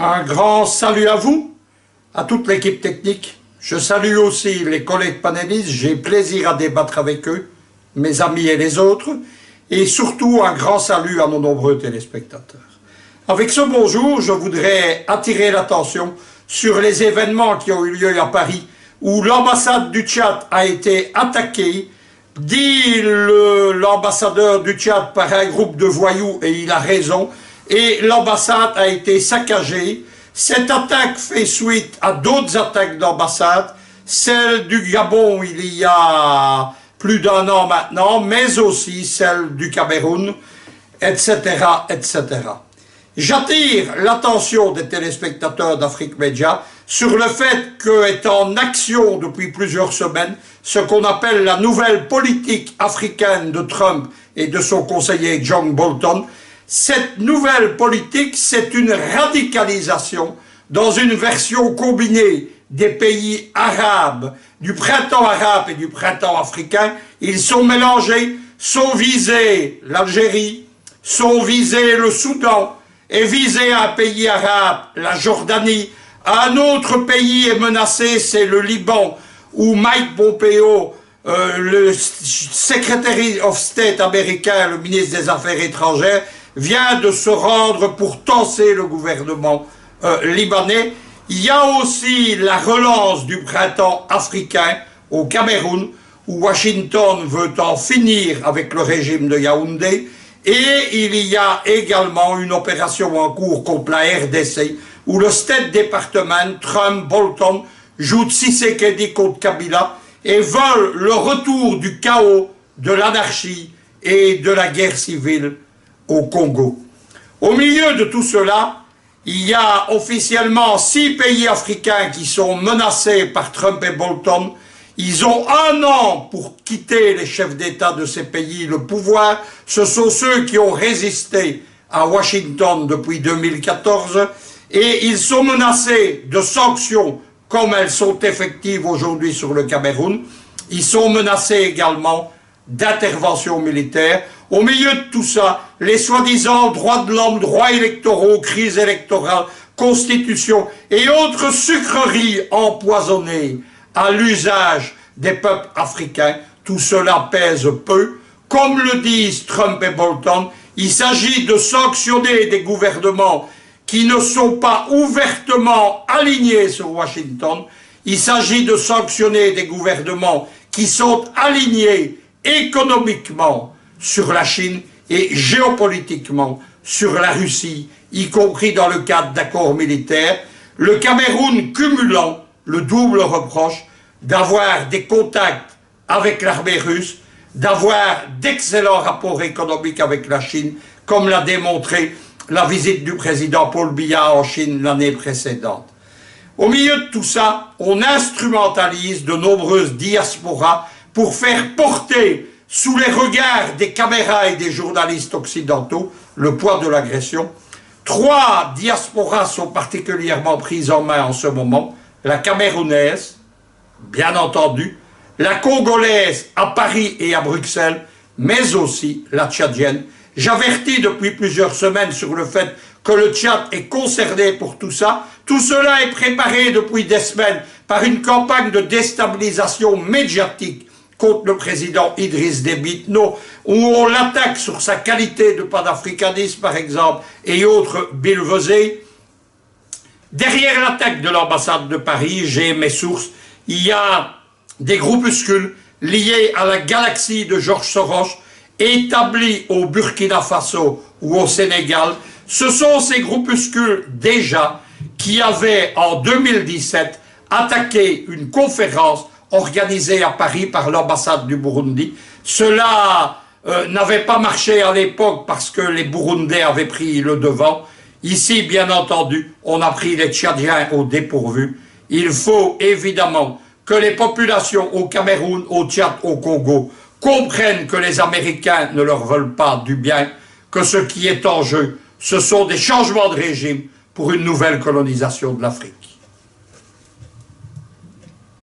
Un grand salut à vous, à toute l'équipe technique. Je salue aussi les collègues panélistes, j'ai plaisir à débattre avec eux, mes amis et les autres, et surtout un grand salut à nos nombreux téléspectateurs. Avec ce bonjour, je voudrais attirer l'attention sur les événements qui ont eu lieu à Paris, où l'ambassade du Tchad a été attaquée, dit l'ambassadeur du Tchad par un groupe de voyous, et il a raison, et l'ambassade a été saccagée. Cette attaque fait suite à d'autres attaques d'ambassade, celle du Gabon il y a plus d'1 an maintenant, mais aussi celle du Cameroun, etc., etc. J'attire l'attention des téléspectateurs d'Afrique Média sur le fait qu'est en action depuis plusieurs semaines ce qu'on appelle la nouvelle politique africaine de Trump et de son conseiller John Bolton. Cette nouvelle politique, c'est une radicalisation dans une version combinée des pays arabes, du printemps arabe et du printemps africain. Ils sont mélangés, sont visés l'Algérie, sont visés le Soudan, est visé un pays arabe, la Jordanie. Un autre pays est menacé, c'est le Liban, où Mike Pompeo, le Secretary of State américain, le ministre des Affaires étrangères, vient de se rendre pour tasser le gouvernement libanais. Il y a aussi la relance du printemps africain au Cameroun, où Washington veut en finir avec le régime de Yaoundé. Et il y a également une opération en cours contre la RDC, où le State Department, Trump, Bolton, jouent Tshisekedi contre Kabila et veulent le retour du chaos, de l'anarchie et de la guerre civile au Congo. Au milieu de tout cela, il y a officiellement 6 pays africains qui sont menacés par Trump et Bolton. Ils ont 1 an pour quitter, les chefs d'État de ces pays, le pouvoir. Ce sont ceux qui ont résisté à Washington depuis 2014 et ils sont menacés de sanctions comme elles sont effectives aujourd'hui sur le Cameroun. Ils sont menacés également d'intervention militaire. Au milieu de tout ça, les soi-disant droits de l'homme, droits électoraux, crise électorale, constitution et autres sucreries empoisonnées à l'usage des peuples africains, tout cela pèse peu. Comme le disent Trump et Bolton, il s'agit de sanctionner des gouvernements qui ne sont pas ouvertement alignés sur Washington. Il s'agit de sanctionner des gouvernements qui sont alignés économiquement sur la Chine et géopolitiquement sur la Russie, y compris dans le cadre d'accords militaires. Le Cameroun cumulant le double reproche d'avoir des contacts avec l'armée russe, d'avoir d'excellents rapports économiques avec la Chine, comme l'a démontré la visite du président Paul Biya en Chine l'année précédente. Au milieu de tout ça, on instrumentalise de nombreuses diasporas pour faire porter sous les regards des caméras et des journalistes occidentaux le poids de l'agression. 3 diasporas sont particulièrement prises en main en ce moment. La camerounaise, bien entendu, la congolaise à Paris et à Bruxelles, mais aussi la tchadienne. J'avertis depuis plusieurs semaines sur le fait que le Tchad est concerné pour tout ça. Tout cela est préparé depuis des semaines par une campagne de déstabilisation médiatique contre le président Idriss Déby Itno, où on l'attaque sur sa qualité de panafricaniste, par exemple, et autres billevesées. Derrière l'attaque de l'ambassade de Paris, j'ai mes sources, il y a des groupuscules liés à la galaxie de Georges Soros, établis au Burkina Faso ou au Sénégal. Ce sont ces groupuscules déjà qui avaient en 2017 attaqué une conférence organisée à Paris par l'ambassade du Burundi. Cela n'avait pas marché à l'époque parce que les Burundais avaient pris le devant. Ici, bien entendu, on a pris les Tchadiens au dépourvu. Il faut évidemment que les populations au Cameroun, au Tchad, au Congo comprennent que les Américains ne leur veulent pas du bien, que ce qui est en jeu, ce sont des changements de régime pour une nouvelle colonisation de l'Afrique.